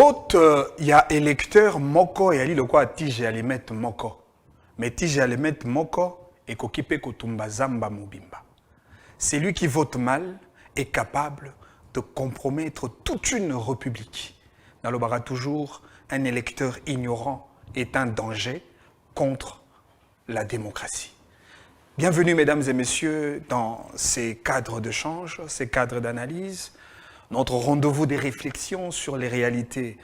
vote, il y a électeur moko et ali le quoi tige alimet moko. Mais tige alimet moko et kokipe kotumba zamba mobimba. C'est lui qui vote mal est capable de compromettre toute une république. Dans le bara toujours, un électeur ignorant est un danger contre la démocratie. Bienvenue, mesdames et messieurs, dans ces cadres de change, ces cadres d'analyse, notre rendez-vous des réflexions sur les réalités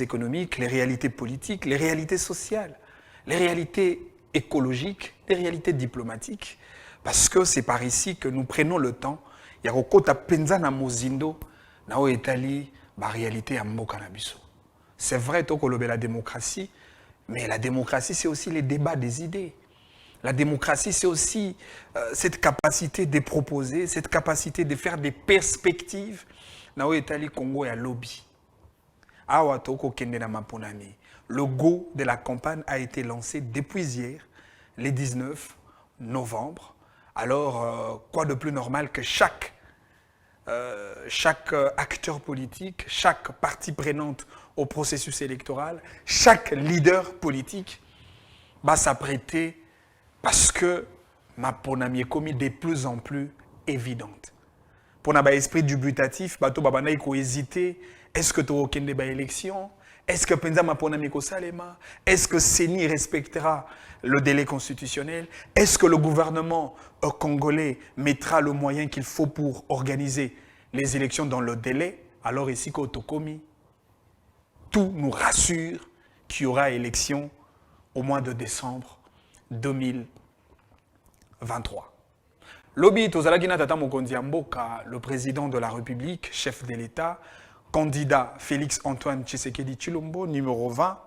économiques, les réalités politiques, les réalités sociales, les réalités écologiques, les réalités diplomatiques, parce que c'est par ici que nous prenons le temps. Il y a Rokota Penzana Mozindo, Nao Etali, la réalité à Mbokanabiso. C'est vrai, Tokolobe la démocratie, mais la démocratie, c'est aussi les débats des idées. La démocratie, c'est aussi cette capacité de proposer, cette capacité de faire des perspectives. Nao Etali Congo et à lobby. Awa Toko Kendena Maponami. Le go de la campagne a été lancé depuis hier, le 19 novembre. Alors, quoi de plus normal que chaque acteur politique, chaque partie prenante au processus électoral, chaque leader politique va s'apprêter parce que ma ponami est commis de plus en plus évidente. Pour n'avoir esprit dubitatif, bato babana iko hésiter, est-ce que tu as aucune débat élection? Est-ce que Penza ma ponami ko salema? Est-ce que CENI respectera le délai constitutionnel? Est-ce que le gouvernement congolais mettra le moyen qu'il faut pour organiser les élections dans le délai? Alors ici, Kotokomi, tout nous rassure qu'il y aura élection au mois de décembre 2023. Lobby Tozalagina Tata Mokonzi Mboka, le président de la République, chef de l'État, candidat Félix-Antoine Tshisekedi Tshilombo, numéro 20,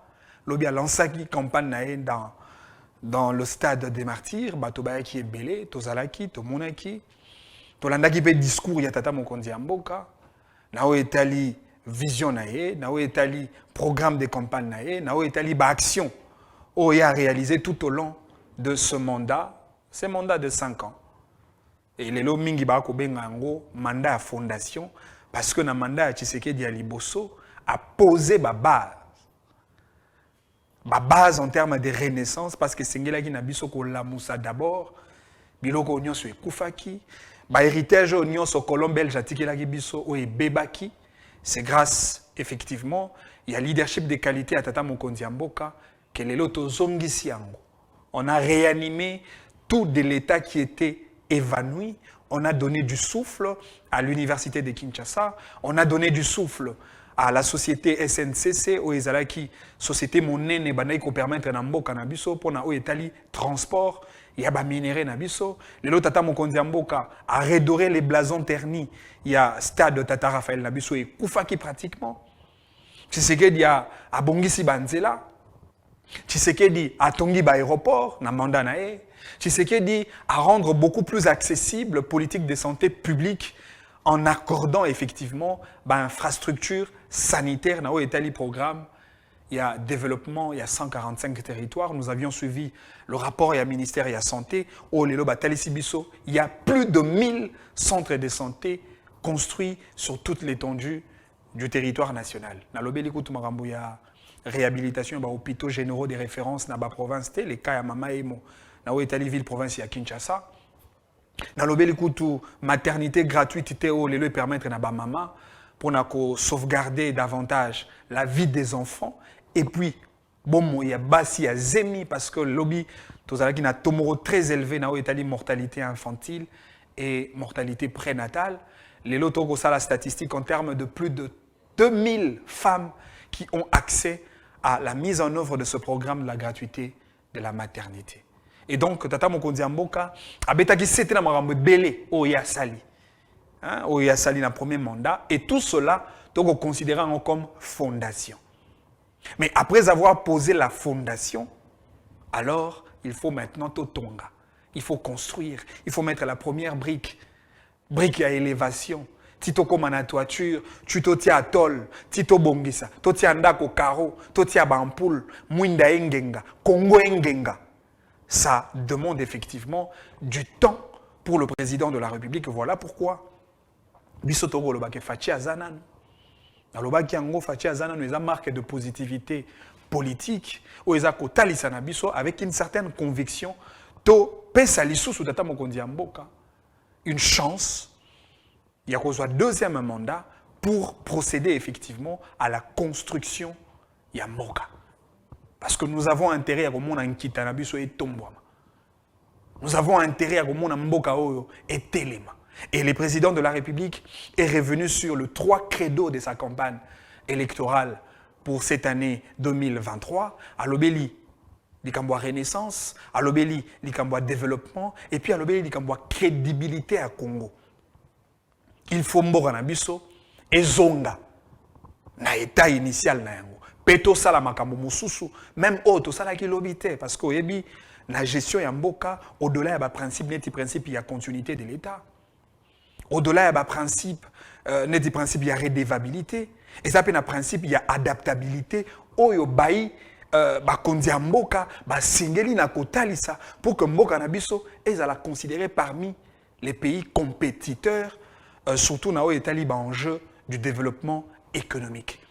Lobby a lancé une campagne dans le stade des martyrs, Batobaya qui est belé, Tozalaki, Tomonaki, Tolandaki pe discours ya Tata Mokonzi Mboka, Nao Etali vision nae, Nao Etali programme de campagne nae, Nao Etali ba action où il a réalisé tout au long de ce mandat de 5 ans. Et les mingi ba ko bengango mandat à fondation parce que na mandat Tshisekedi ya Liboso a posé ba base en termes de renaissance parce que sengela ki na biso ko la musa d'abord biloko nyonso ekufaki ba héritage nyonso kolombe belge atikela ki biso o ebebaki. C'est grâce effectivement il y a leadership de qualité à Tata Mokonzi Mboka que les loto zongisi yango. On a réanimé tout de l'État qui était évanoui. On a donné du souffle à l'université de Kinshasa. On a donné du souffle à la société SNCC, au Ezalaki, société monnaie ne banaï ko permettre na mboka na biso pour na o etali transport, il y a ba minéré na biso. Le lot Tata Mokonzi Mboka a redoré les blasons ternis. Il y a stade Tata Raphaël na biso et Koufaki pratiquement. Tshisekedi a bongisi banzela. Tshisekedi a tongi ba aéroport na mandat na e. Tshisekedi à rendre beaucoup plus accessible politique de santé publique en accordant effectivement infrastructure sanitaire. Dans le programme, il y a développement, il y a 145 territoires. Nous avions suivi le rapport, il y a ministère, il y a santé. Il y a plus de 1000 centres de santé construits sur toute l'étendue du territoire national. Dans le il y a réhabilitation, il y a hôpitaux généraux de référence dans la province, les cas à Mama Emo. Dans la ville province il y a Kinshasa. Dans le maternité gratuite le permettre na ba maman pour sauvegarder davantage la vie des enfants et puis bon il y a basi ya zemi parce que lobby tozalaki na tomoro très élevé na Italie mortalité infantile et mortalité prénatale les loto ça la statistique en termes de plus de 2000 femmes qui ont accès à la mise en œuvre de ce programme de la gratuité de la maternité. Et donc, Tata Mokonzi Mboka a betaki c'était na marambo belé oya sali. Hein, oya sali na premier mandat et tout cela donc considérant comme fondation. Mais après avoir posé la fondation, alors il faut maintenant totonga. Il faut construire, il faut mettre la première brique à élévation. Tito comme na toiture, tu totia atol, tito bongisa, totia ndako karo, totia bampoule, mwinda engenga, Congo engenga. Ça demande effectivement du temps pour le président de la République. Voilà pourquoi Bisotoro le Baké Fachi Azanan. alobaki yango faci azana no eza marque de positivité politique ou eza kotalisa na biso avec une certaine conviction to pesa lisusu tata mokonzi ya mboka une chance il y a kozwa deuxième mandat pour procéder effectivement à la construction ya mboka parce que nous avons intérêt à komona nkita na biso etombwama nous avons intérêt à komona mboka oyo etelema. Et le président de la République est revenu sur le 3 credos de sa campagne électorale pour cette année 2023, à l'Obéli, l'Ikambwa Renaissance, à l'Obéli, l'Ikambwa Développement, et puis à l'Obéli, l'Ikambwa Crédibilité à Congo. Il faut mboka na biso, et zonga, na état initial na yango. Peto sala makambo mususu, même auto sala ki lobité, parce que oyebi, la gestion ya mboka, au-delà ya ba principe, neti principe, il y a continuité de l'État. Au-delà, il y a un principe, il y a redevabilité. Et ça, il y a un principe, il y a adaptabilité. Oyo bayi, kondia mboka, singeli na kotalisa, pour que mboka nabiso, ils la considérer parmi les pays compétiteurs, surtout na Itali, enjeu du développement économique.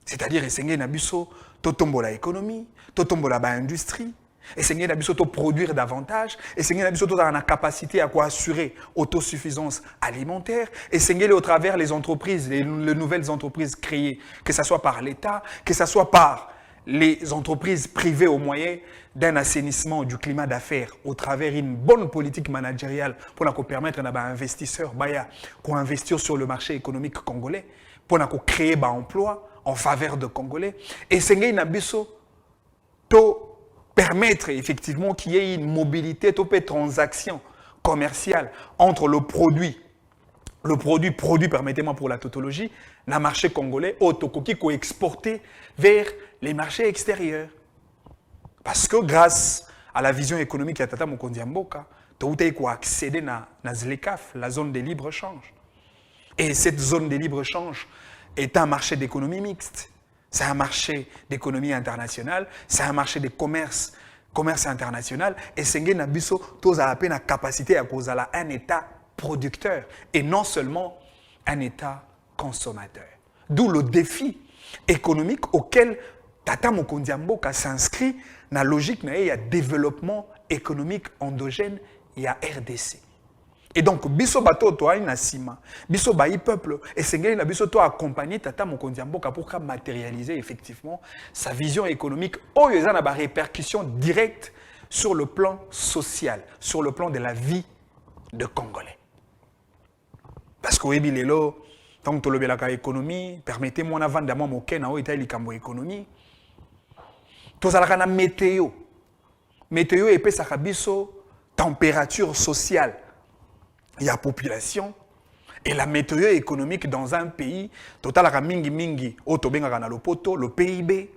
C'est-à-dire, singeli nabiso, totombola économie, totombola industrie. Et c'est de produire davantage. Et c'est de la capacité à assurer autosuffisance alimentaire. Et c'est au travers les entreprises, les nouvelles entreprises créées, que ce soit par l'État, que ce soit par les entreprises privées au moyen d'un assainissement du climat d'affaires au travers d'une bonne politique managériale pour permettre aux investisseurs d'investir sur le marché économique congolais, pour créer des emplois en faveur de Congolais. Et c'est permettre effectivement qu'il y ait une mobilité, une transaction commerciale entre le produit, permettez-moi pour la tautologie, dans le marché congolais, qui est exporté vers les marchés extérieurs. Parce que grâce à la vision économique de Tata Mokonzi Mboka, tu as accéder à ZLECAf, la zone de libre-échange. Et cette zone de libre-échange est un marché d'économie mixte. C'est un marché d'économie internationale, c'est un marché de commerce international. Et c'est une capacité à cause un État producteur et non seulement un État consommateur. D'où le défi économique auquel Tata Mokonzi Mboka s'inscrit dans la logique de développement économique endogène et à RDC. Et donc, biso bato toa ina sima, biso bayi peuple, et sengeli na biso to accompagner Tata Mokonzi Mboka pour matérialiser effectivement sa vision économique. Oh, il y a une répercussion directe sur le plan social, sur le plan de la vie de Congolais. Parce que oui, lelo, tant que l'obélaka économie, permettez-moi avant d'avoir mon ken au Italie kambo économie. Tout ça la météo, météo et pesa biso température sociale. Il y a population et la météo économique dans un pays total à mingi le PIB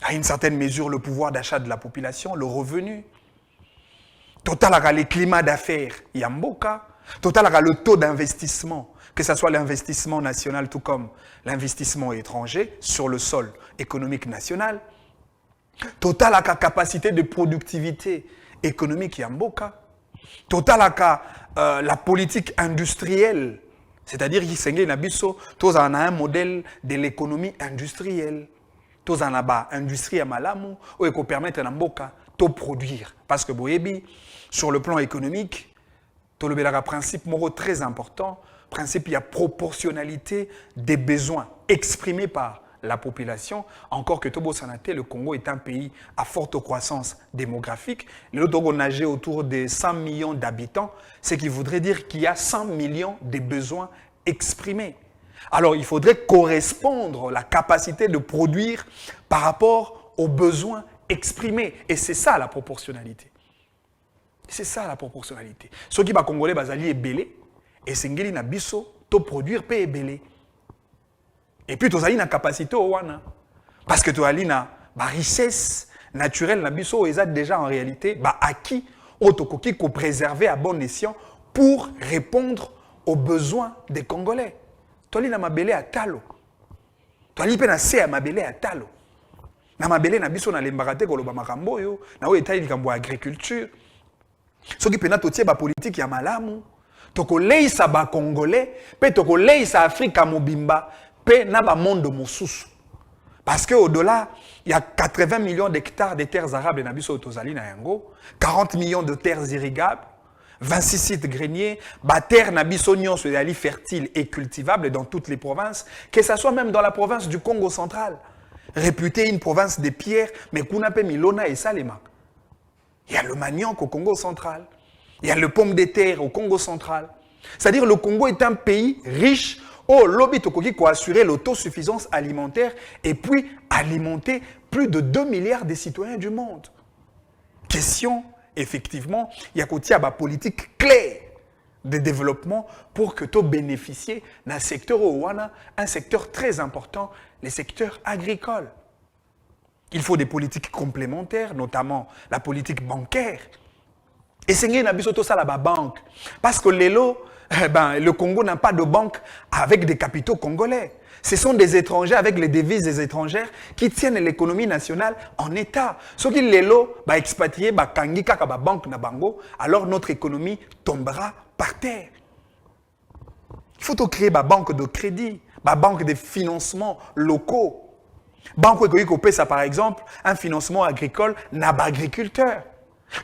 à une certaine mesure le pouvoir d'achat de la population, le revenu total à les climats d'affaires yamboka, total à le taux d'investissement, que ce soit l'investissement national tout comme l'investissement étranger sur le sol économique national, total à la capacité de productivité économique yamboka. Total à la politique industrielle, c'est-à-dire qu'il y a un modèle de l'économie industrielle. Tous en a industrie à malamu, où il peut permettre à Mboka de produire. Parce que sur le plan économique, il y a un principe très important, principe il y a proportionnalité des besoins exprimés par la population, encore que Tobo Sanate, le Congo est un pays à forte croissance démographique. Le Togo nageait autour de 100 millions d'habitants, ce qui voudrait dire qu'il y a 100 millions de besoins exprimés. Alors, il faudrait correspondre la capacité de produire par rapport aux besoins exprimés. Et c'est ça la proportionnalité. C'est ça la proportionnalité. Ce qui va Congolais, bazali est belé, et Sengeli na biso, to produire pe belé. Et puis, tu as une capacité au wana. Parce que tu as une richesse naturelle, ils ont déjà en réalité acquis, autocoki, qu'on préserver à bon escient pour répondre aux besoins des Congolais. Tu as une mabélé à talo. Tu as une mabélé à talo. Na mabélé na biso na lembarate koloba makambo yo, na o etai likambo agriculture. Ce qui peut être ba politique ya malamu. tokoleisa ba Congolais, pe tokoleisa Afrika mobimba, pe na ba monde mosusu. Parce que au-delà, il y a 80 millions d'hectares de terres arables na biso tozali na yango, 40 millions de terres irrigables, 26 sites greniers, ba terre na biso nyonso yali fertile et cultivable dans toutes les provinces, que ce soit même dans la province du Congo central, réputée une province de pierres, mais kuna pe milona et salema. Il y a le manioc au Congo central. Il y a le pomme de terre au Congo central. C'est-à-dire le Congo est un pays riche où l'objet qui assurer l'autosuffisance alimentaire et puis alimenter plus de 2 milliards de citoyens du monde. Question, effectivement, il y a une politique claire de développement pour que tu bénéficies d'un secteur un secteur très important, le secteur agricole. Il faut des politiques complémentaires, notamment la politique bancaire. Et c'est ça la banque. Parce que le Congo n'a pas de banque avec des capitaux congolais. Ce sont des étrangers avec les devises des étrangères qui tiennent l'économie nationale en état. Ce qui expatrié kangi kaka banque na bango, alors notre économie tombera par terre. Il faut créer une banque de crédit, une banque de financement locaux. Banque Ekoiko ça par exemple, un financement agricole n'a pas agriculteur.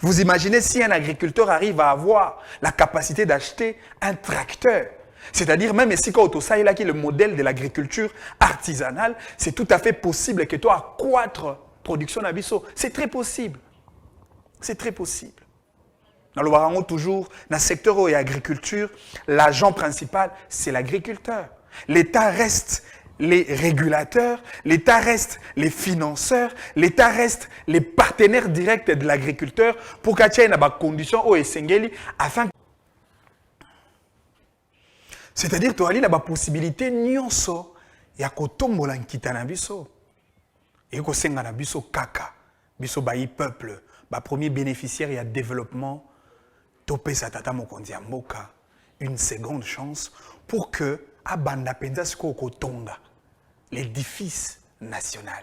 Vous imaginez si un agriculteur arrive à avoir la capacité d'acheter un tracteur. C'est-à-dire même si quand ça est là qui est le modèle de l'agriculture artisanale, c'est tout à fait possible que toi accroître production d'abisso. C'est très possible. C'est très possible. Dans le Warango toujours, dans le secteur et agriculture, l'agent principal, c'est l'agriculteur. L'État reste les régulateurs, l'État reste les financeurs, l'État reste les partenaires directs de l'agriculteur pour qu'il y ait des conditions au Essengeli afin. C'est-à-dire qu'il y a la possibilité nyonso ya kotombola nkita na biso. Et ko senga na biso kaka, biso bayi peuple, ba premier bénéficiaire ya développement topé sa tata mokonzi ya mboka une seconde chance pour que abanda penza siko kotonga l'édifice national.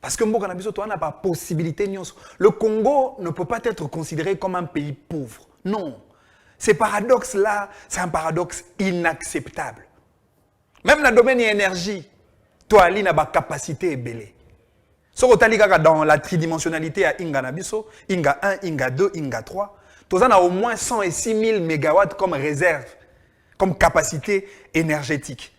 Parce que mboka na biso to na pas possibilité nyonso. Le Congo ne peut pas être considéré comme un pays pauvre. Non. Ce paradoxe-là, c'est un paradoxe inacceptable. Même dans le domaine de l'énergie, toi, tu as une capacité ébélée. Si tu as dans la tridimensionnalité à Inga Nabiso, Inga 1, Inga 2, Inga 3, tu as au moins 106 000 mégawatts comme réserve, comme capacité énergétique.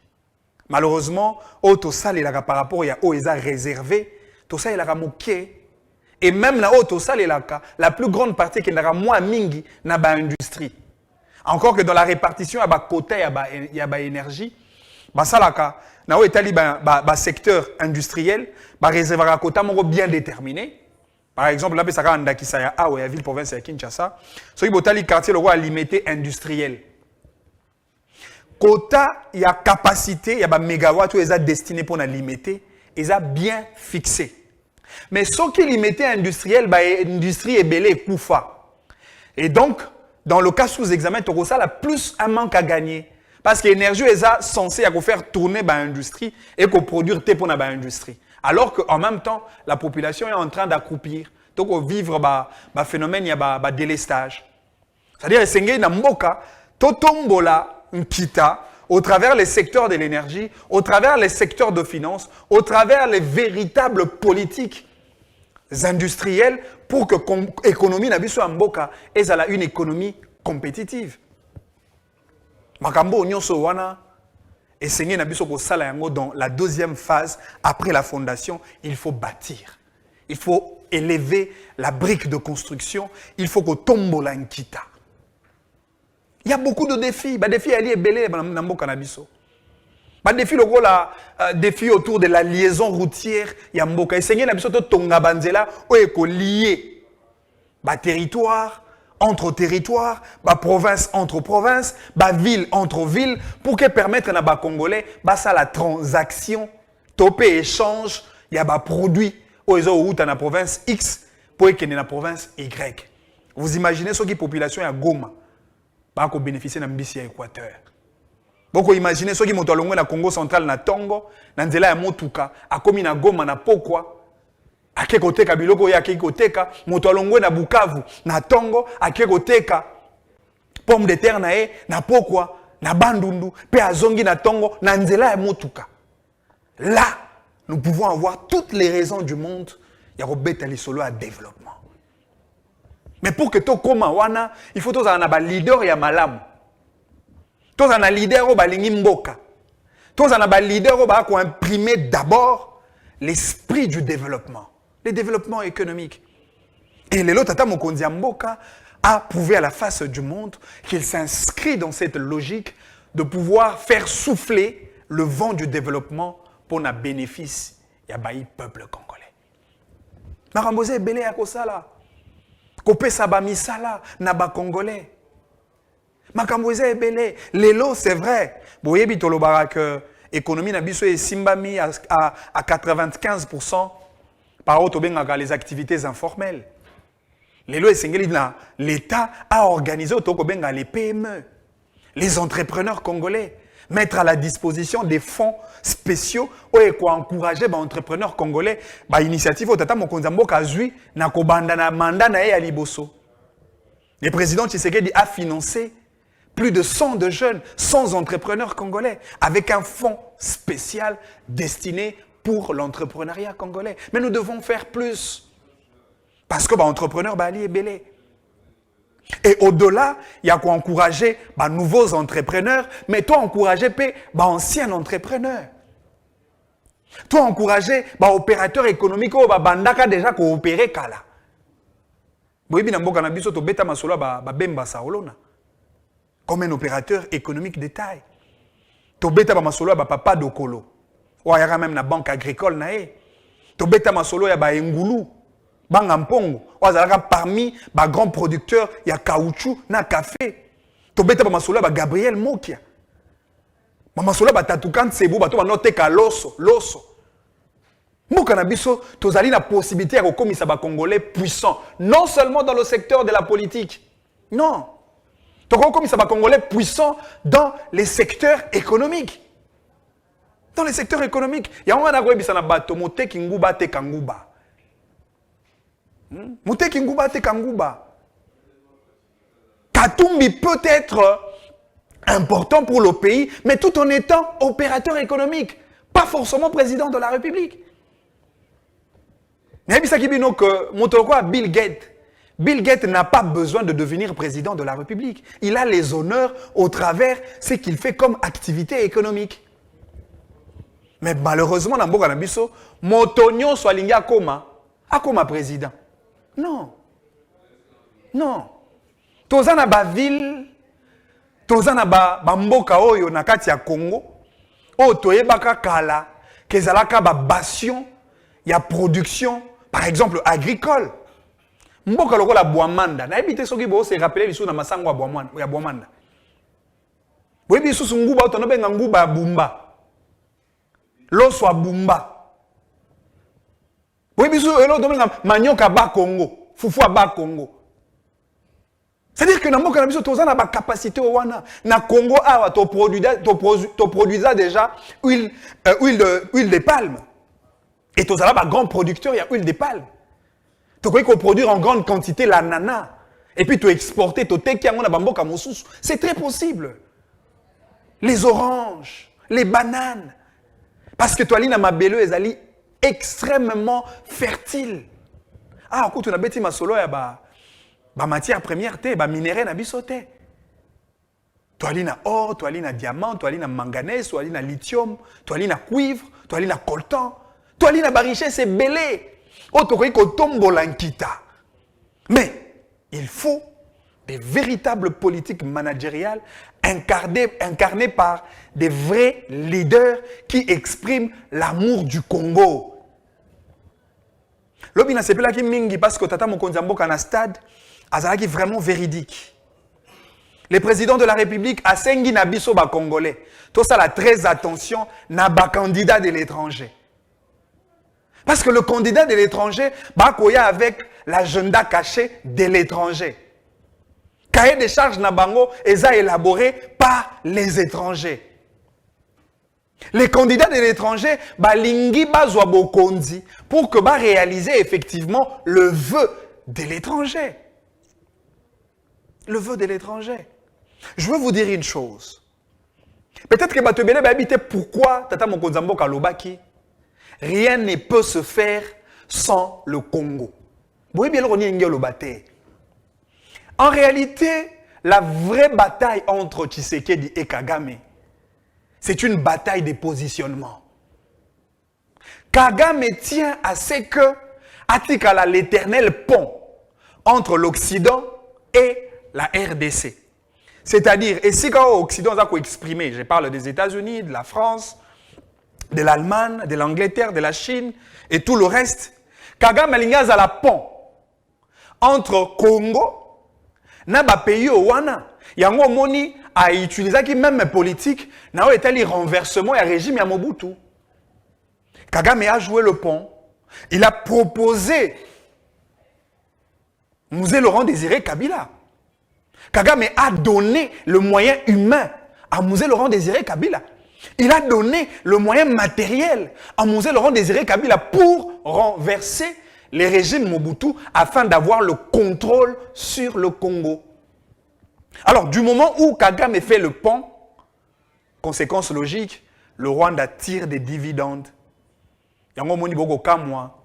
Malheureusement, tu as par rapport à OESA réservé, tu as moqué. Et même là, la plus grande partie qui est moins mingi dans l'industrie. Encore que dans la répartition, il y a quota, il y a énergie. Dans le secteur industriel, il y a un quota bien déterminé. Par exemple, là, il y a la ville province de Kinshasa. Il y a un quartier limité industriel. Quota, il y a capacité, il y a mégawatts qui sont destinés pour la limiter, ils sont bien fixés. Mais ce qui est limité industriel, l'industrie est belle et koufa. Et donc, dans le cas sous examen, tu as plus un manque à gagner. Parce que l'énergie est censée faire tourner l'industrie et produire pour l'industrie. Alors qu'en même temps, la population est en train d'accroupir. Donc, vivre un phénomène de délestage. C'est-à-dire que dans Mboka, totombola nkita au travers les secteurs de l'énergie, au travers les secteurs de finance, au travers les véritables politiques industrielles pour que l'économie n'abisse Mboka et ça a une économie compétitive. Makambo nyonso wana et nabiso ko sala yango dans la deuxième phase après la fondation, il faut bâtir. Il faut élever la brique de construction, il faut que tombola nkita. Il y a beaucoup de défis, des défis ali ebele na mboka na biso. Ba défi le gros la défi autour de la liaison routière ya mboka et na biso to tonga banzela o eko lier ba territoire entre territoires, ba province entre provinces, ba ville entre villes pour que permettre na ba congolais ba ça la transaction topé échange ya ba produit o ezo route na province X pour que na province Y. Vous imaginez ce qui population ya Goma ba ko bénéficier na mbisi ya Équateur. Boko imaginer ceux qui moto longwe na Congo central na Tongo na nzela ya motuka akomi na Goma na Pokwa akekoteka biloko ya akekoteka moto longwe na Bukavu na Tongo akekoteka pomme de terre nae na pokwa na bandundu pe azongi na tongo na nzela ya motuka. Là, nous pouvons avoir toutes les raisons du monde ya robeta lisolo à développement. Mais pour que to koma wana, il faut toza na ba leader ya malamu. Toza na leader o balingi mboka. Toza na ba leader o ba ko imprimer d'abord l'esprit du développement, le développement économique. Et Lelo Tata Mokonzi Mboka a prouvé à la face du monde qu'il s'inscrit dans cette logique de pouvoir faire souffler le vent du développement pour le bénéfice du peuple congolais. Maramboze Belé à Kosala. Kopé Sabami Sala, Naba Congolais. Makamboze Belé. Lelo, c'est vrai. Boye Bitolobara que l'économie Nabiso et Simbami à 95% par rapport les activités informelles. L'État a organisé les PME, les entrepreneurs congolais, mettre à la disposition des fonds spéciaux pour encourager les entrepreneurs congolais. L'initiative Tata Mokonzi Mboka Zui na kobanda na mandat na ya liboso. Le président Tshisekedi a financé plus de 100 de jeunes, 100 entrepreneurs congolais, avec un fonds spécial destiné pour l'entrepreneuriat congolais. Mais nous devons faire plus. Parce que l'entrepreneur Bali est belé. Et au-delà, il y a quoi encourager nouveaux entrepreneurs, mais toi encourager anciens entrepreneurs. Toi encourager opérateurs économiques qui bandaka déjà coopérer kala. Boyebi na mboka na biso to beta masolo bemba saolona. Comme un opérateur économique de taille. To beta masolo papa dokolo. Ou y a même na banque agricole na e. To beta masolo ya engulu. Bangampongo, parmi les grands producteurs, il y a caoutchouc, na café. Tobeta ba masolo ba Gabriel Mokia. Ba masolo ba Tatoukan Sebou ba to ba note ka loso. Moka na biso tozali na possibilité de komisa ba congolais puissants, non seulement dans le secteur de la politique. Non. Toko komisa ba congolais puissants dans les secteurs économiques. Dans les secteurs économiques, il y a un ko na bato moteki nguba te kanguba. Muteki Nguba te Kanguba. Katumbi peut être important pour le pays, mais tout en étant opérateur économique, pas forcément président de la République. Mais Bill Gates. Bill Gates n'a pas besoin de devenir président de la République. Il a les honneurs au travers de ce qu'il fait comme activité économique. Mais malheureusement, dans Mboka Nabiso, Motonio Swalingi Akoma président. Non. Non. Tozana ba ville, tozana ba mboka oyo na kati ya Congo, o toyebaka kala, kezalaka ba bastion, ya production, par exemple agricole. Mboka lokola Bwamanda, na ebite soki bo se rappeler lisu na masango ya Bwamanda. Boyebi susu nguba o tonobenga nguba bumba. Loso a bumba. Oui, bisous, manioka ba Congo, foufou ba Congo. C'est-à-dire que dans mon cas, tu as une capacité au wana. Na Congo, tu produis déjà huile de palme. Et tu as un grand producteur, il y a huile de palme. Tu peux produire en grande quantité l'ananas. Et puis tu exporter, tu c'est très possible. Les oranges, les bananes. Parce que tu as ma belle ezali extrêmement fertile. Ah, quand tu as bêti ma solo, matière première, minerai na bisote. Tu as or, tu as diamant, tu as manganèse, tu as lithium, tu as cuivre, tu as coltan, tu as richesse belé. Oh, tu as tombo lankita. Mais il faut des véritables politiques managériales incarnées par des vrais leaders qui expriment l'amour du Congo. L'obina c'est là qui mingi parce que Tata Mokonzi Mboka na stade azalaki vraiment véridique. Le président de la République a sengi na biso ba congolais. Tout ça la très attention na ba candidat de l'étranger. Parce que le candidat de l'étranger ba koya avec l'agenda caché de l'étranger. Cahier des charges na bango eza élaboré par les étrangers. Les candidats de l'étranger, balingi bazwa bokonzi pour que réaliser effectivement le vœu de l'étranger. Le vœu de l'étranger. Je veux vous dire une chose. Peut-être que Batobele va habiter pourquoi Tata Mokonzambo Kalobaki. Rien ne peut se faire sans le Congo. Vous voyez bien le bataille. En réalité, la vraie bataille entre Tshisekedi et Kagame, c'est une bataille de positionnement. Kagame tient à ce que Atikala l'éternel pont entre l'Occident et la RDC. C'est-à-dire, et si quand l'Occident a exprimé, je parle des États-Unis, de la France, de l'Allemagne, de l'Angleterre, de la Chine et tout le reste, Kagame a la pont entre Congo na ba pays wana yango moni a utilisé qui même politique na etali renversement ya régime ya Mobutu. Kagame a joué le pont. Il a proposé Mouzé Laurent Désiré Kabila. Kagame a donné le moyen humain à Mouzé Laurent Désiré Kabila. Il a donné le moyen matériel à Mouzé Laurent Désiré Kabila pour renverser les régimes Mobutu afin d'avoir le contrôle sur le Congo. Alors, du moment où Kagame fait le pont, conséquence logique, le Rwanda tire des dividendes. Yango moni boko kamwa,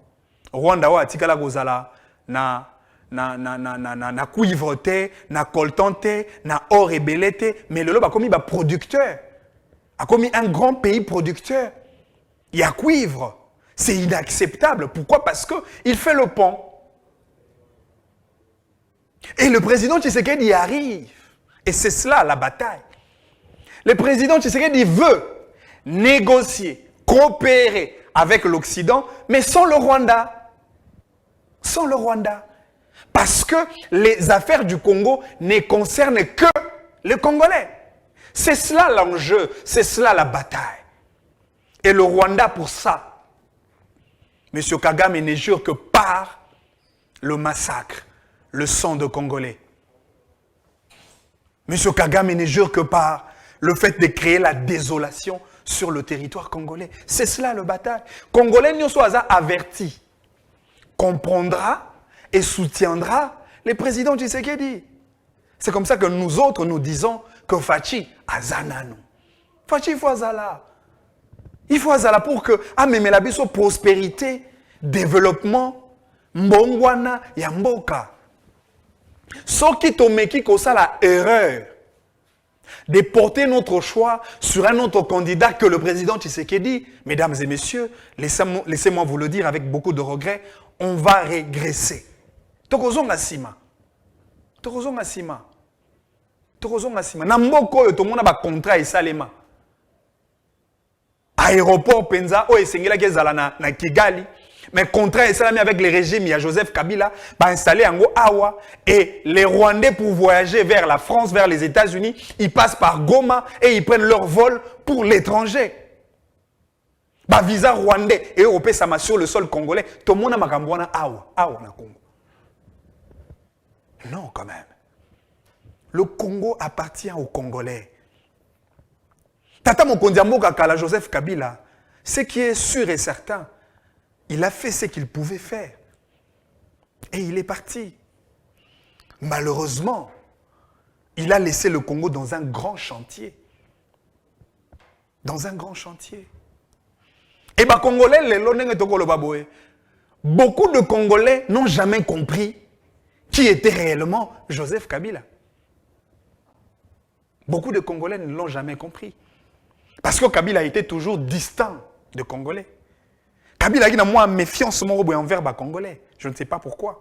Rwanda wa atikala gozala na cuivre te, na coltan te, na or et belé te, mais le loba komi ba producteur. A commis un grand pays producteur. Il y a cuivre. C'est inacceptable. Pourquoi? Parce qu'il fait le pont. Et le président Tshisekedi y arrive. Et c'est cela la bataille. Le président Tshisekedi veut négocier, coopérer avec l'Occident, mais sans le Rwanda. Sans le Rwanda. Parce que les affaires du Congo ne concernent que les Congolais. C'est cela l'enjeu, c'est cela la bataille. Et le Rwanda pour ça, M. Kagame ne jure que par le massacre, le sang de Congolais. M. Kagame ne jure que par le fait de créer la désolation sur le territoire congolais. C'est cela le bataille. Congolais nous soit avertis, comprendra et soutiendra les présidents du Tshisekedi. C'est comme ça que nous autres nous disons que Fachi azanano. Fachi il faut azala. Il faut azala pour que ameme biso prospérité, développement, mbongwana ya mboka. Soki tomeki kosa la erreur de porter notre choix sur un autre candidat que le président Tshisekedi, mesdames et messieurs, laissez-moi vous le dire avec beaucoup de regrets, on va régresser. Tokozonga sima. Tokozonga sima. Tokozonga sima. Na mboko yo tomona ba contrat esalema. Aéroport Penza o esengela kezala na Kigali, mais contrat esalami avec le régime, il y a Joseph Kabila, va installer Ango Awa, et les Rwandais pour voyager vers la France, vers les États-Unis, ils passent par Goma et ils prennent leur vol pour l'étranger. Ba visa rwandais et européen ça m'a sur le sol congolais, tout le monde a makambwana Awa na Congo. Non quand même. Le Congo appartient aux Congolais. Tata Mokondiambo Kakala Joseph Kabila, ce qui est sûr et certain, il a fait ce qu'il pouvait faire. Et il est parti. Malheureusement, il a laissé le Congo dans un grand chantier. Dans un grand chantier. Et bien, Congolais, beaucoup de Congolais n'ont jamais compris qui était réellement Joseph Kabila. Beaucoup de Congolais ne l'ont jamais compris. Parce que Kabila était toujours distant de Congolais. Kabila a moins méfiance envers les Congolais. Je ne sais pas pourquoi.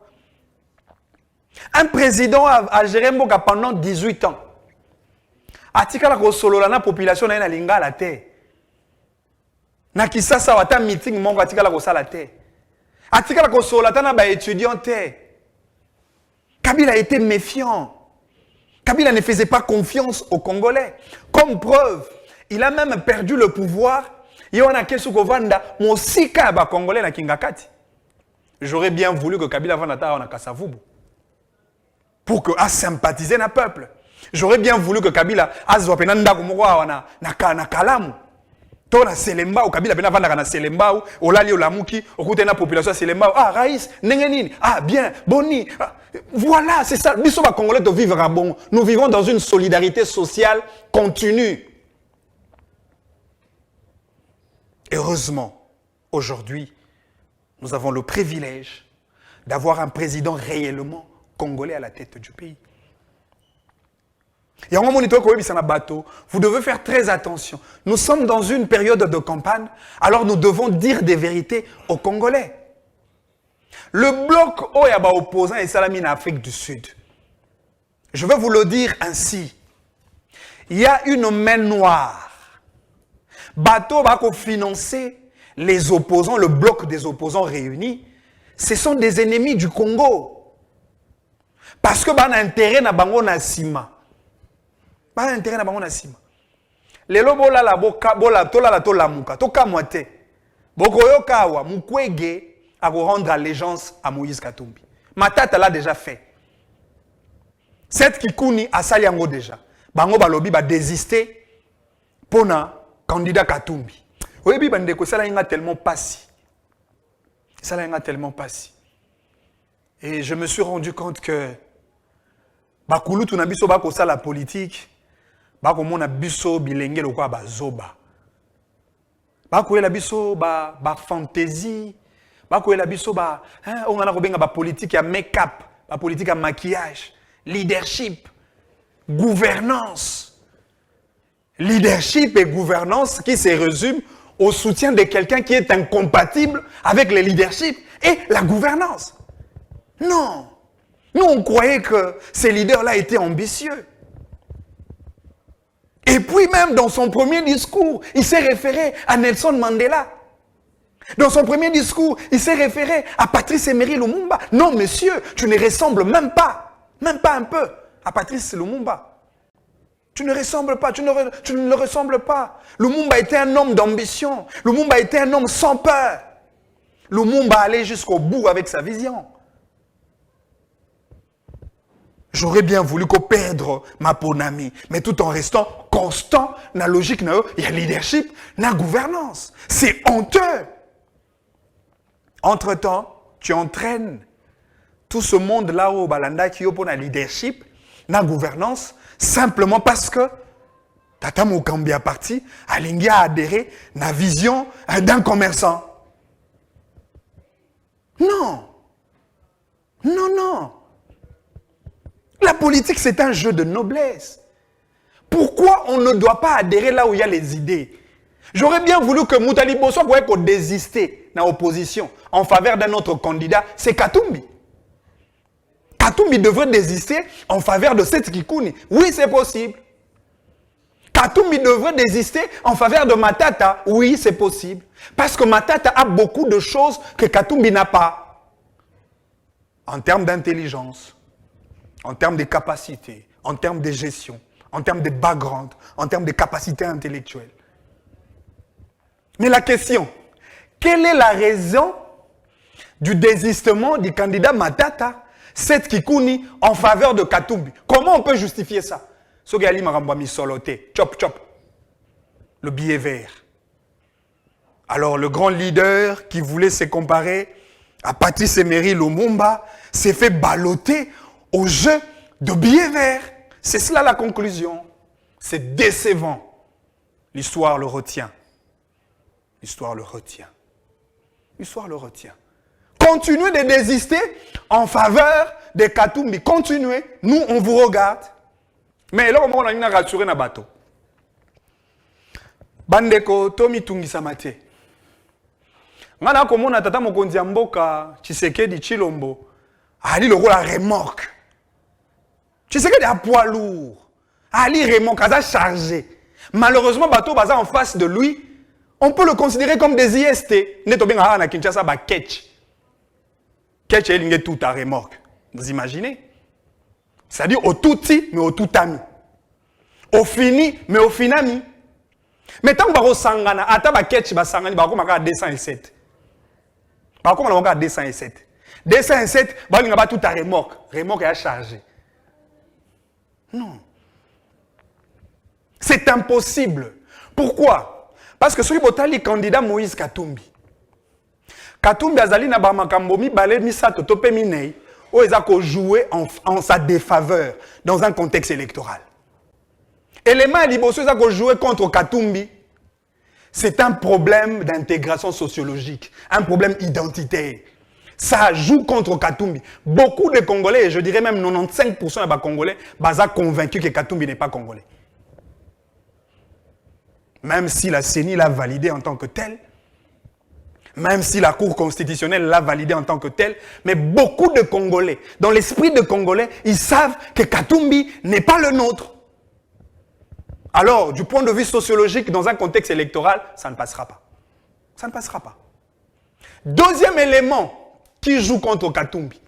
Un président a géré Mboka pendant 18 ans. Atikala ko solo la population na linga la terre. Na kisasa wata meeting mongo atikala ko sala terre. Atikala ko solo na ba étudiant terre. Kabila était méfiant. Kabila ne faisait pas confiance aux Congolais. Comme preuve, il a même perdu le pouvoir. J'aurais bien voulu que Kabila vanda na Kasavubu pour que a sympathiser na peuple. J'aurais bien voulu que Kabila azwa penanda kumwa na Kalamu. To na Selemba ou Kabila pena vanda na Selemba ou olali olamuki okute na population Selemba. Ah Raïs, nengenini. Ah bien, boni. Voilà, c'est ça. Nous sommes Congolais de vivre à bon. Nous vivons dans une solidarité sociale continue. Heureusement, aujourd'hui, nous avons le privilège d'avoir un président réellement congolais à la tête du pays. Et en bateau, vous devez faire très attention. Nous sommes dans une période de campagne, alors nous devons dire des vérités aux Congolais. Le bloc Oyaba opposant est Salami en Afrique du Sud. Je vais vous le dire ainsi. Il y a une main noire. Bateau va financer les opposants, le bloc des opposants réunis. Ce sont des ennemis du Congo. Parce que bah un intérêt na bango na sima. Ba intérêt na bango na sima. Lelo bola la boka bola tola la tola muka to kamwate. Bokoyo kawa mukwege à rendre allégeance à Moïse Katumbi. Matata l'a déjà fait. Cette Kikouni a saliango déjà. Bango balobi ba désister pour na candidat Katumbi. Oui, bandeko ça là tellement passé. Ça là tellement passé. Et je me suis rendu compte que bakulu tuna biso bako ça la politique. Bako mona biso bilenge lokwa bazoba. Bako la biso ba fantaisie. Bako la biso ba on a kobenga ba politique ya make-up, ba politique ya maquillage, leadership, gouvernance. Leadership et gouvernance qui se résume au soutien de quelqu'un qui est incompatible avec le leadership et la gouvernance. Non. Nous, on croyait que ces leaders-là étaient ambitieux. Et puis même dans son premier discours, il s'est référé à Nelson Mandela. Dans son premier discours, il s'est référé à Patrice Emery Lumumba. Non, monsieur, tu ne ressembles même pas un peu à Patrice Lumumba. Tu ne ressembles pas, tu ne le ressembles pas. Lumumba était un homme d'ambition. Lumumba était un homme sans peur. Lumumba allait jusqu'au bout avec sa vision. J'aurais bien voulu perdre ma ponami, mais tout en restant constant dans la logique, il y a leadership, dans la gouvernance. C'est honteux. Entre-temps, tu entraînes tout ce monde-là au Balanda qui est pour la leadership, dans la gouvernance, simplement parce que Tata Mokambi a parti, Alingi a adhéré à la vision d'un commerçant. Non. Non, non. La politique, c'est un jeu de noblesse. Pourquoi on ne doit pas adhérer là où il y a les idées? J'aurais bien voulu que Moutali Bosso soit désisté dans l'opposition en faveur d'un autre candidat, c'est Katumbi. Katumbi devrait désister en faveur de cette Kikouni. Oui, c'est possible. Katumbi devrait désister en faveur de Matata. Oui, c'est possible. Parce que Matata a beaucoup de choses que Katumbi n'a pas. En termes d'intelligence, en termes de capacité, en termes de gestion, en termes de background, en termes de capacité intellectuelle. Mais la question, quelle est la raison du désistement du candidat Matata, cette Kikouni, en faveur de Katumbi? Comment on peut justifier ça? Chop chop. Le billet vert. Alors le grand leader qui voulait se comparer à Patrice Emery Lumumba s'est fait balloter au jeu de billets verts. C'est cela la conclusion. C'est décevant. L'histoire le retient. L'histoire le retient. L'histoire le retient. Continuez de désister en faveur de Katumbi. Continuez. Nous, on vous regarde. Mais là, on a rassuré na bateau. Bandeko, Tomi Tungisamate. Ngana komona tata mokonzi ya mboka Tshisekedi Tshilombo ali lokola remorque. Tshisekedi a poids lourd. Ali remorque, a chargé. Malheureusement, bateau baza en face de lui, on peut le considérer comme des IST. Neto benga na Kinshasa ba ketch. Ketch est tout à remorque. Vous imaginez? C'est-à-dire au tout petit, mais au tout ami. Au fini, mais au finami. Mais tant que vous sangana, ata ba ketch ba sangani ba ko maka 207. Ba ko maka 207. 207, ba linga ba tout à remorque. Remorque est chargé. Non. C'est impossible. Pourquoi? Parce que celui qui est le candidat Moïse Katumbi. Katumbi azali na ba makambo mi balé mi sato topé minei. où ils ont joué en sa défaveur dans un contexte électoral. Élément à Liboso, ils ont joué contre Katumbi. C'est un problème d'intégration sociologique, un problème identitaire. Ça joue contre Katumbi. Beaucoup de Congolais, et je dirais même 95% des Congolais, sont convaincus que Katumbi n'est pas Congolais. Même si la CENI l'a validé en tant que tel, même si la Cour constitutionnelle l'a validé en tant que tel, mais beaucoup de Congolais, dans l'esprit de Congolais, ils savent que Katumbi n'est pas le nôtre. Alors, du point de vue sociologique, dans un contexte électoral, ça ne passera pas. Ça ne passera pas. Deuxième élément qui joue contre Katumbi.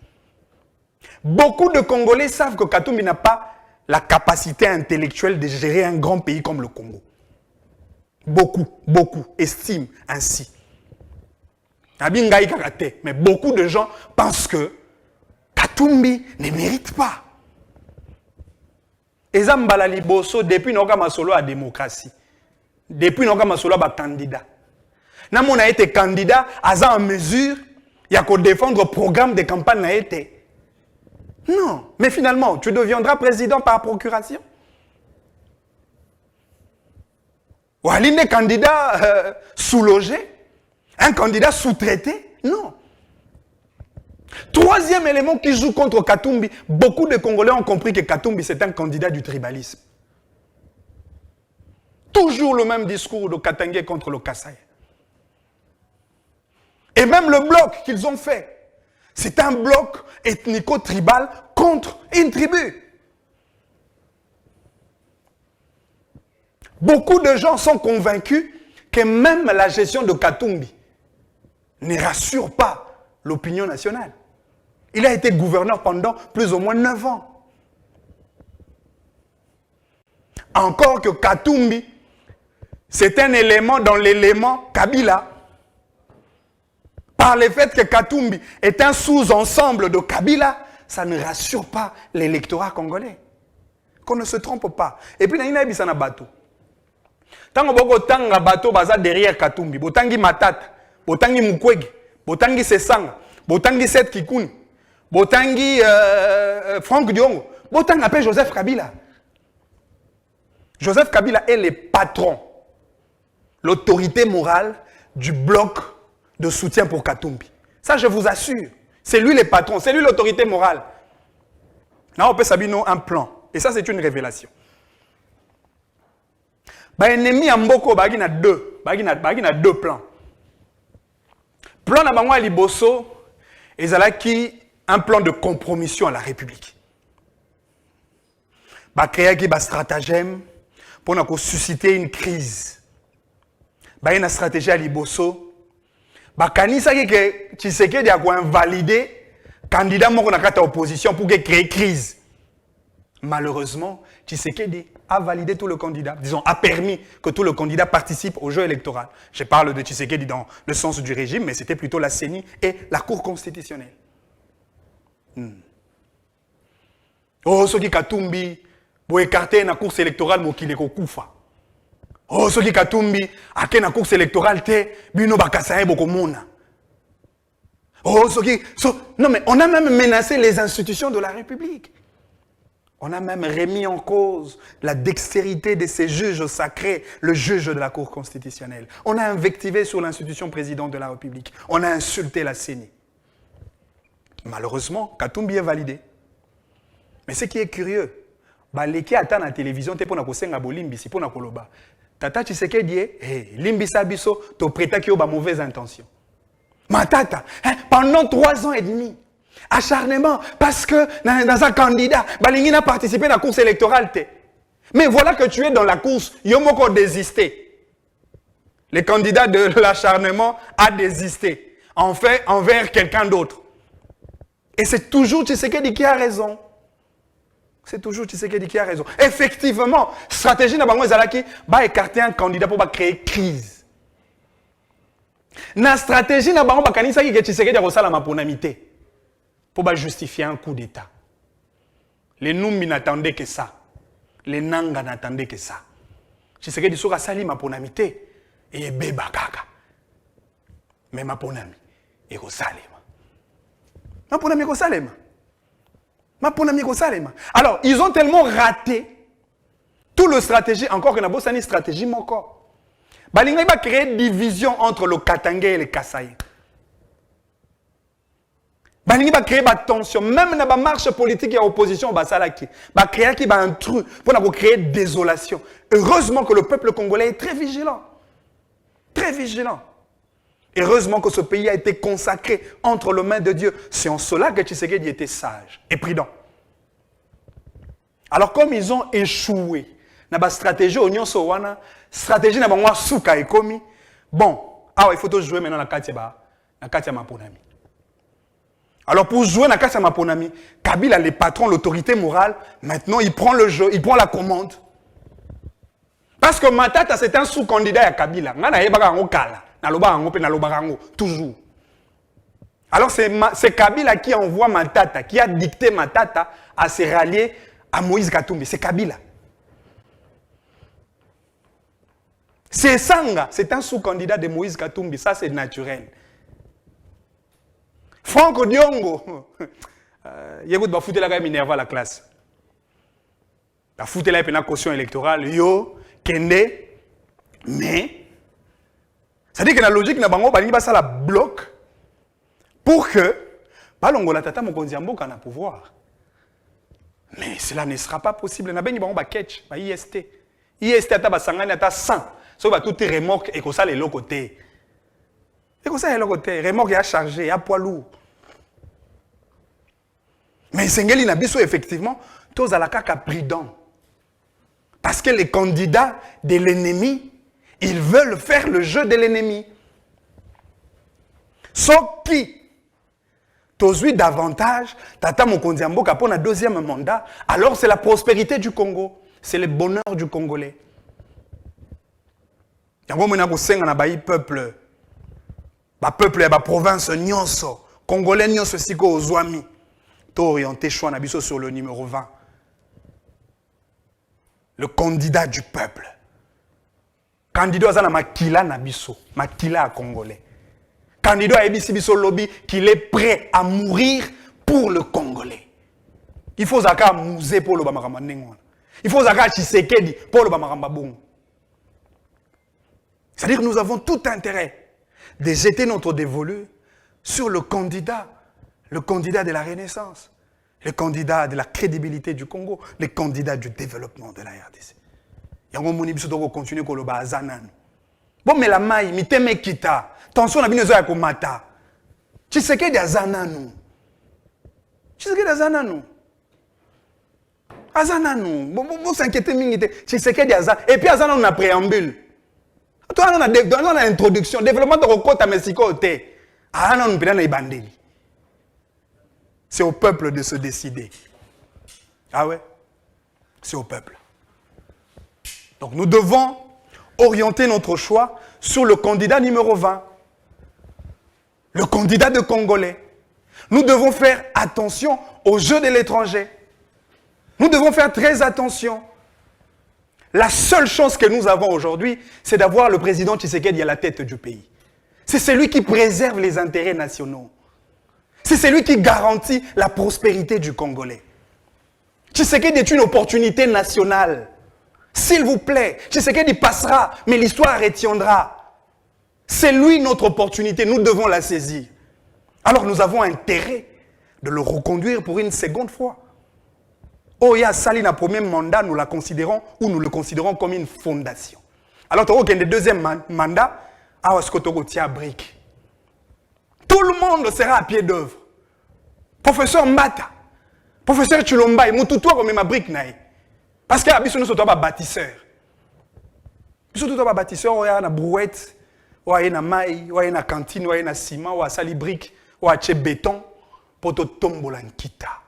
Beaucoup de Congolais savent que Katumbi n'a pas la capacité intellectuelle de gérer un grand pays comme le Congo. Beaucoup estiment ainsi. Mais beaucoup de gens pensent que Katumbi ne mérite pas. Ezambala liboso depuis noka masolo à démocratie. Depuis noka masolo à candidat. Namon a été candidat en mesure il y a qu'à défendre le programme de campagne a été. Non, mais finalement tu deviendras président par procuration. Ou un candidat sous-logé, un candidat sous-traité, non. Troisième élément qui joue contre Katumbi, beaucoup de Congolais ont compris que Katumbi c'est un candidat du tribalisme. Toujours le même discours de Katangé contre le Kassai. Et même le bloc qu'ils ont fait, c'est un bloc ethnico-tribal contre une tribu. Beaucoup de gens sont convaincus que même la gestion de Katumbi ne rassure pas l'opinion nationale. Il a été gouverneur pendant plus ou moins 9 ans. Encore que Katumbi, c'est un élément dans l'élément Kabila. Par le fait que Katumbi est un sous-ensemble de Kabila, ça ne rassure pas l'électorat congolais. Qu'on ne se trompe pas. Et puis, il y a un bateau. Tant que vous bateau baza derrière Katumbi, botangi Matata, botangi Mukwege, botangi Sesanga, botangi Seth Kikuni, botangi Franck Diongo, botangi appelle Joseph Kabila. Joseph Kabila est le patron, l'autorité morale du bloc de soutien pour Katumbi. Ça, je vous assure. C'est lui le patron, c'est lui l'autorité morale. Là, on peut s'abiner un plan. Et ça, c'est une révélation. Ennemi en Mboko, il y a deux plans. Plan na bango liboso, ezalaki un plan de compromission à la République. Créer un stratagème pour susciter une crise. Une stratégie à liboso. Kanisa que Tshisekedi a invalidé candidat moko na kata opposition pour créer crise. Malheureusement, Tshisekedi a validé tout le candidat, disons, a permis que tout le candidat participe au jeu électoral. Je parle de Tshisekedi dans le sens du régime, mais c'était plutôt la CENI et la Cour constitutionnelle. Oh, ce qui Katumbi, pour écarter la course électorale, mokile kokufa. Oh, ce qui Katumbi, a la course électorale, te, bino bakasaye bokomona. Oh, ce qui. Non, mais on a même menacé les institutions de la République. On a même remis en cause la dextérité de ces juges sacrés, le juge de la Cour constitutionnelle. On a invectivé sur l'institution présidente de la République. On a insulté la CENI. Malheureusement, Katumbi est validé. Mais ce qui est curieux, baleki attend la télévision, te pona kosenga bolimbi, si pona koloba. Tata Tshisekedi, limbi sabiso, to prêta ki oba mauvaise intention. Matata, pendant 3 ans et demi, acharnement, parce que dans un candidat, Balingi n'a participé à la course électorale. Mais voilà que tu es dans la course, Yomoko désisté. Le candidat de l'acharnement a désisté, en fait, envers quelqu'un d'autre. Et c'est toujours Tshisekedi qui a raison. C'est toujours Tshisekedi qui a raison. Effectivement, stratégie na bango ezalaki ba écarter un candidat pour créer crise. Na stratégie na bango bakanisa ki Tshisekedi a kosala maponamité pour justifier un coup d'état. Les Numbi n'attendaient que ça. Les Nanga n'attendaient que ça. Tshisekedi soka sali maponamité et beba kaka. Mais maponami eko salema. Maponami eko salema. Alors, ils ont tellement raté tout le stratégie, encore que n'a pas une stratégie encore. Balinga va créer division entre le Katanga et le Kasaï. Balinga va créer une tension, même dans la marche politique et opposition, va créer un truc pour créer désolation. Heureusement que le peuple congolais est très vigilant. Très vigilant. Heureusement que ce pays a été consacré entre les mains de Dieu. C'est en cela que Tshisekedi était sage et prudent. Alors comme ils ont échoué dans la stratégie, stratégie na bango suka ekomi, bon, il faut jouer maintenant na Katia Maponami. Alors pour jouer na Katia Maponami, Kabila, le patron, l'autorité morale, maintenant il prend le jeu, il prend la commande. Parce que Matata c'est un sous-candidat à Kabila. Toujours. Alors c'est Kabila qui envoie Matata, qui a dicté Matata à se rallier à Moïse Katumbi. C'est Kabila. C'est Sanga, c'est un sous-candidat de Moïse Katumbi. Ça, c'est naturel. Franck Diongo, il va foutre la Minerva à la classe. Il va foutre la caution électorale. Yo, Kende, mais. C'est-à-dire que la logique, n'a pas ça la bloc pour que Balongola Tata Mokonziambo kana pouvoir. Mais cela ne sera pas possible. N'a pas de catch, IST. IST ata basangani ata 100. So ba tout remorque et que ça les côté. Et que ça les côté, remorque a chargé, a poids lourd. Mais Sengeli na biso effectivement, tous à la caca prudent. Parce que les candidats de l'ennemi, ils veulent faire le jeu de l'ennemi. Sauf qui Tozui davantage, Tata Mokonziambo pour un deuxième mandat, alors c'est la prospérité du Congo, c'est le bonheur du Congolais. Yango mena ko senga na bayi peuple ya ba province nyonso, Congolais nyonso siko ozwami, to orienté choix na biso sur le numéro 20. Le candidat du peuple. Candidat à makila na biso, makila à Congolais. Candidat à Ebisi Biso Lobby qu'il est prêt à mourir pour le Congolais. Il faut zaka mouze pour le Bamaramba Nengon. Il faut zaka Tshisekedi pour le Bamaramba Bon. C'est-à-dire que nous avons tout intérêt de jeter notre dévolu sur le candidat de la Renaissance, le candidat de la crédibilité du Congo, le candidat du développement de la RDC. Yango moni biso to continuer ko loba azananu. Bon mais la maille miteme kita. Tension na bino zo ya komata. Tshisekedi azananu. Tshisekedi azananu. Azananu. Bon s'inquiéter mingite. Tshisekedi azananu. Et puis azananu na préambule. Toi on a introduction, développement de Rokota Mexico te. Azananu pena na ibandeli. C'est au peuple de se décider. Ah ouais? C'est au peuple. Donc nous devons orienter notre choix sur le candidat numéro 20. Le candidat de Congolais. Nous devons faire attention au jeu de l'étranger. Nous devons faire très attention. La seule chance que nous avons aujourd'hui, c'est d'avoir le président Tshisekedi à la tête du pays. C'est celui qui préserve les intérêts nationaux. C'est celui qui garantit la prospérité du Congolais. Tshisekedi est une opportunité nationale. S'il vous plaît, Tshisekedi passera, mais l'histoire retiendra. C'est lui notre opportunité, nous devons la saisir. Alors nous avons intérêt de le reconduire pour une seconde fois. Oya Salina, premier mandat, nous la considérons ou nous le considérons comme une fondation. Alors, tu as le deuxième mandat, brique. Tout le monde sera à pied d'œuvre. Professeur Mbata, professeur Chulomba, il m'a comme ma brique. Parce que nous sommes bâtisseurs. Nous sommes bâtisseurs, on a une brouette, on a une maille, on a une cantine, on a une ciment, on a sali brique, on a un béton pour tomber en kita.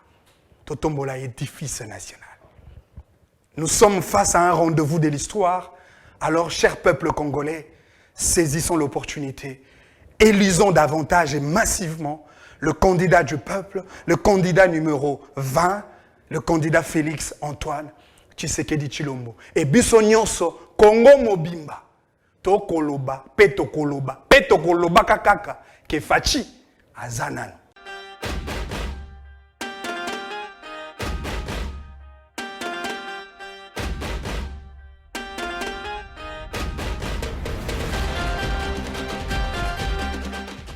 Tomber l'édifice national. Nous sommes face à un rendez-vous de l'histoire. Alors, cher peuple congolais, saisissons l'opportunité. Élisons davantage et massivement le candidat du peuple, le candidat numéro 20, le candidat Félix Antoine Tshisekedi Tshilombo. Et biso nyonso Congo mobimba tokoloba kakaka ke fachi azanan.